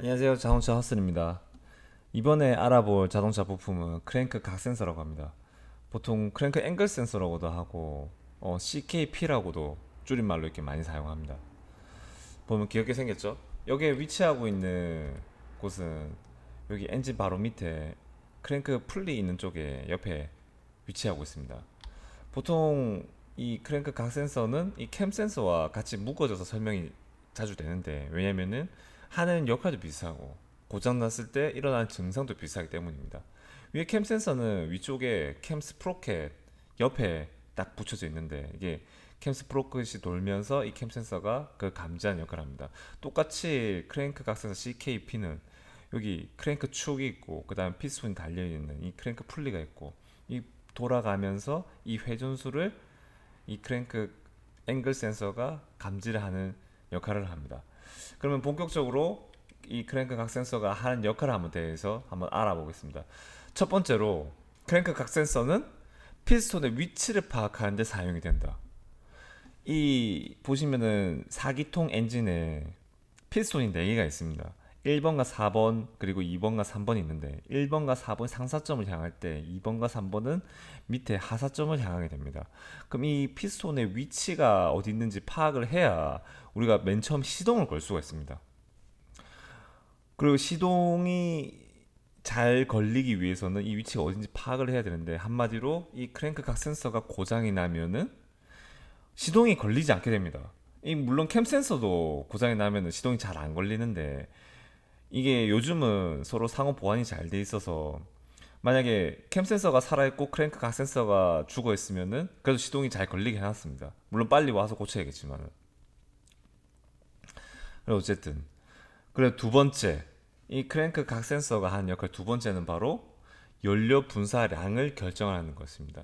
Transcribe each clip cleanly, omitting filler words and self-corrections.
안녕하세요. 자동차 헛슬입니다. 이번에 알아볼 자동차 부품은 크랭크 각 센서라고 합니다. 보통 크랭크 앵글 센서라고도 하고 CKP라고도 줄임말로 이렇게 많이 사용합니다. 보면 귀엽게 생겼죠? 여기에 위치하고 있는 곳은 여기 엔진 바로 밑에 크랭크 풀리 있는 쪽에 옆에 위치하고 있습니다. 보통 이 크랭크 각 센서는 이 캠 센서와 같이 묶어져서 설명이 자주 되는데, 왜냐면은 하는 역할도 비슷하고 고장 났을 때 일어나는 증상도 비슷하기 때문입니다. 위에 캠 센서는 위쪽에 캠 스프로켓 옆에 딱 붙여져 있는데, 이게 캠 스프로켓이 돌면서 이 캠 센서가 그 감지하는 역할을 합니다. 똑같이 크랭크 각 센서 CKP는 여기 크랭크 축이 있고, 그 다음 피스톤이 달려있는 이 크랭크 풀리가 있고, 이 돌아가면서 이 회전수를 이 크랭크 앵글 센서가 감지를 하는 역할을 합니다. 그러면 본격적으로 이 크랭크 각 센서가 하는 역할을 한번 대해서 한번 알아보겠습니다. 첫 번째로, 크랭크 각 센서는 피스톤의 위치를 파악하는 데 사용이 된다. 이 보시면은 4기통 엔진에 피스톤이 4개가 있습니다. 1번과 4번 그리고 2번과 3번이 있는데, 1번과 4번 상사점을 향할 때 2번과 3번은 밑에 하사점을 향하게 됩니다. 그럼 이 피스톤의 위치가 어디 있는지 파악을 해야 우리가 맨 처음 시동을 걸 수가 있습니다. 그리고 시동이 잘 걸리기 위해서는 이 위치가 어딘지 파악을 해야 되는데, 한마디로 이 크랭크 각 센서가 고장이 나면은 시동이 걸리지 않게 됩니다. 이 물론 캠 센서도 고장이 나면은 시동이 잘 안 걸리는데, 이게 요즘은 서로 상호 보완이 잘 돼 있어서 만약에 캠 센서가 살아있고 크랭크 각 센서가 죽어 있으면은 그래도 시동이 잘 걸리게 해놨습니다. 물론 빨리 와서 고쳐야겠지만은. 그리고 어쨌든, 그리고 두 번째, 이 크랭크 각 센서가 하는 역할 두 번째는 바로 연료 분사량을 결정하는 것입니다.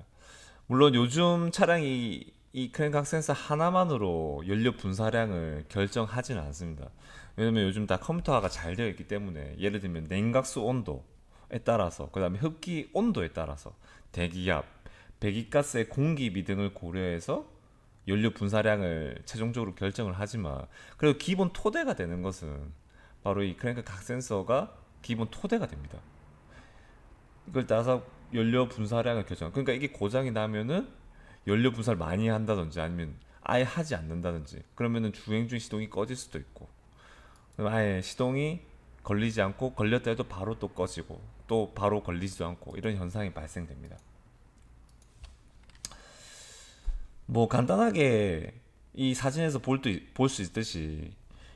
물론 요즘 차량이 이 크랭크 각 센서 하나만으로 연료 분사량을 결정하지는 않습니다. 왜냐면 요즘 다 컴퓨터화가 잘 되어 있기 때문에, 예를 들면 냉각수 온도에 따라서, 그 다음에 흡기 온도에 따라서, 대기압, 배기가스의 공기비 등을 고려해서 연료 분사량을 최종적으로 결정을 하지만, 그래도 기본 토대가 되는 것은 바로 이 크랭크 각 센서가 기본 토대가 됩니다. 이걸 따라서 연료 분사량을 결정. 그러니까 이게 고장이 나면은 연료 분사를 많이 한다든지, 아니면 아예 하지 않는다든지, 그러면은 주행 중 시동이 꺼질 수도 있고, 그럼 아예 시동이 걸리지 않고 걸렸다 해도 바로 또 꺼지고 또 바로 걸리지도 않고, 이런 현상이 발생됩니다. 뭐 간단하게 이 사진에서 볼 수 있듯이,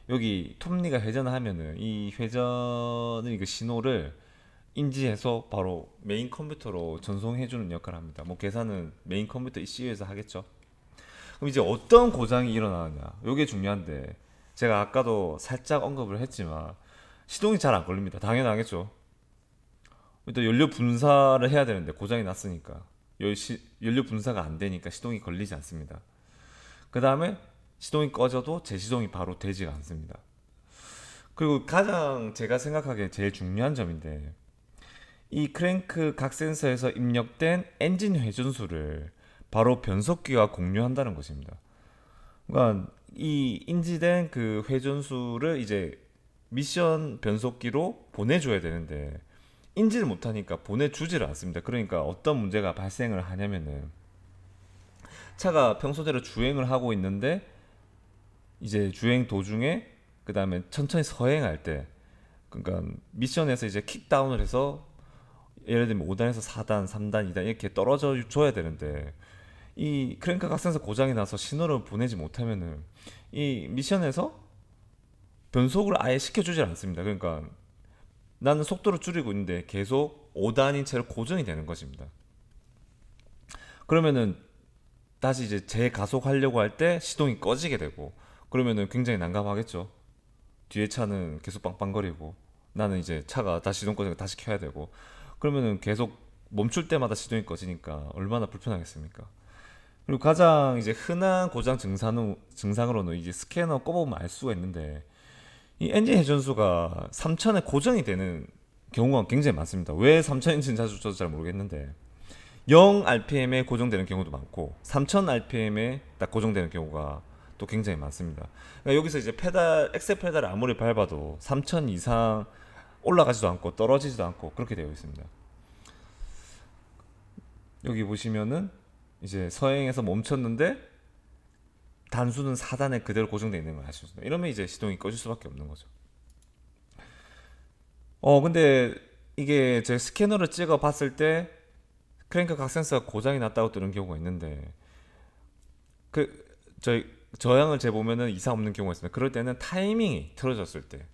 여기 톱니가 회전을 하면은 이 회전의 그 신호를 인지해서 바로 메인 컴퓨터로 전송해주는 역할을 합니다. 뭐 계산은 메인 컴퓨터 ECU에서 하겠죠. 그럼 이제 어떤 고장이 일어나느냐, 이게 중요한데, 제가 아까도 살짝 언급을 했지만 시동이 잘 안 걸립니다. 당연하겠죠. 일단 연료 분사를 해야 되는데 고장이 났으니까 연료 분사가 안 되니까 시동이 걸리지 않습니다. 그 다음에 시동이 꺼져도 제시동이 바로 되지가 않습니다. 그리고 가장 제가 생각하기에 제일 중요한 점인데, 이 크랭크 각 센서에서 입력된 엔진 회전수를 바로 변속기와 공유한다는 것입니다. 그러니까 이 인지된 그 회전수를 이제 미션 변속기로 보내줘야 되는데, 인지를 못하니까 보내주지를 않습니다. 그러니까 어떤 문제가 발생을 하냐면은, 차가 평소대로 주행을 하고 있는데 이제 주행 도중에, 그 다음에 천천히 서행할 때, 그러니까 미션에서 이제 킥다운을 해서 예를 들면 5단에서 4단, 3단, 2단 이렇게 떨어져 줘야 되는데, 이 크랭크 각센서 고장이 나서 신호를 보내지 못하면은 이 미션에서 변속을 아예 시켜주질 않습니다. 그러니까 나는 속도를 줄이고 있는데 계속 5단인 채로 고정이 되는 것입니다. 그러면은 다시 이제 재가속하려고 할 때 시동이 꺼지게 되고, 그러면은 굉장히 난감하겠죠. 뒤에 차는 계속 빵빵거리고, 나는 이제 차가 다시 시동 꺼지고 다시 켜야 되고, 그러면은 계속 멈출 때마다 시동이 꺼지니까 얼마나 불편하겠습니까? 그리고 가장 이제 흔한 고장 증상으로는 이제 스캐너 꼽아보면 알 수가 있는데, 이 엔진 회전수가 3000에 고정이 되는 경우가 굉장히 많습니다. 왜 3000인지는 자주 저도 잘 모르겠는데, 0 RPM에 고정되는 경우도 많고 3000 RPM에 딱 고정되는 경우가 경우도 굉장히 많습니다. 그러니까 여기서 이제 엑셀 페달을 아무리 밟아도 3000 이상 올라가지도 않고 떨어지지도 않고 그렇게 되어 있습니다. 여기 보시면은 이제 서행에서 멈췄는데 단수는 4단에 그대로 고정되어 있는 걸 알 수 있습니다. 이러면 이제 시동이 꺼질 수밖에 없는 거죠. 근데 이게 제 스캐너를 찍어 봤을 때 크랭크 각 센서가 고장이 났다고 뜨는 경우가 있는데 그 저희 저항을 재보면은 이상 없는 경우가 있습니다. 그럴 때는 타이밍이 틀어졌을 때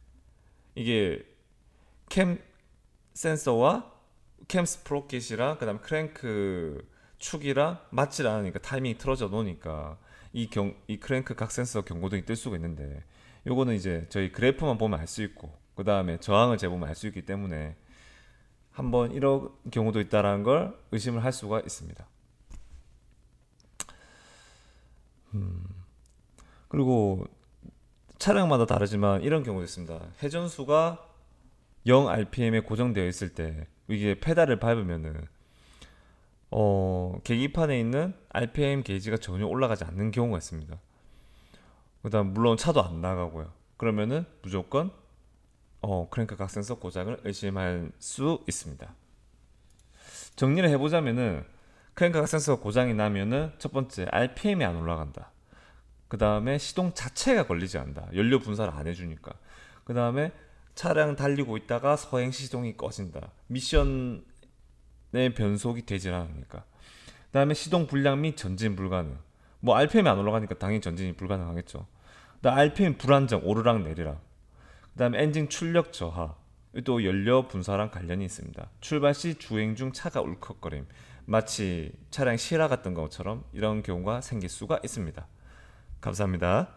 이게 캠 센서와 캠 스프로켓이랑 그다음에 크랭크 축이랑 맞질 않으니까 타이밍이 틀어져 놓으니까 이 크랭크 각 센서 경고등이 뜰 수가 있는데 요거는 이제 저희 그래프만 보면 알 수 있고 그 다음에 저항을 재보면 알 수 있기 때문에 한번 이런 경우도 있다라는 걸 의심을 할 수가 있습니다. 그리고 차량마다 다르지만 이런 경우도 있습니다. 회전수가 0 RPM에 고정되어 있을 때 이게 페달을 밟으면은 계기판에 있는 RPM 게이지가 전혀 올라가지 않는 경우가 있습니다. 그다음 물론 차도 안 나가고요. 그러면은 무조건 크랭크 각 센서 고장을 의심할 수 있습니다. 정리를 해보자면은 크랭크 각 센서 고장이 나면은 첫 번째 RPM이 안 올라간다. 그 다음에 시동 자체가 걸리지 않는다. 연료 분사를 안 해주니까. 그 다음에 차량 달리고 있다가 서행 시동이 꺼진다. 미션의 변속이 되질 않으니까. 그 다음에 시동 불량 및 전진 불가능. 뭐 RPM이 안 올라가니까 당연히 전진이 불가능하겠죠. 그다음 RPM 불안정, 오르락 내리락. 그 다음에 엔진 출력 저하. 또 연료 분사랑 관련이 있습니다. 출발 시 주행 중 차가 울컥거림. 마치 차량 실화 같은 것처럼 이런 경우가 생길 수가 있습니다. 감사합니다.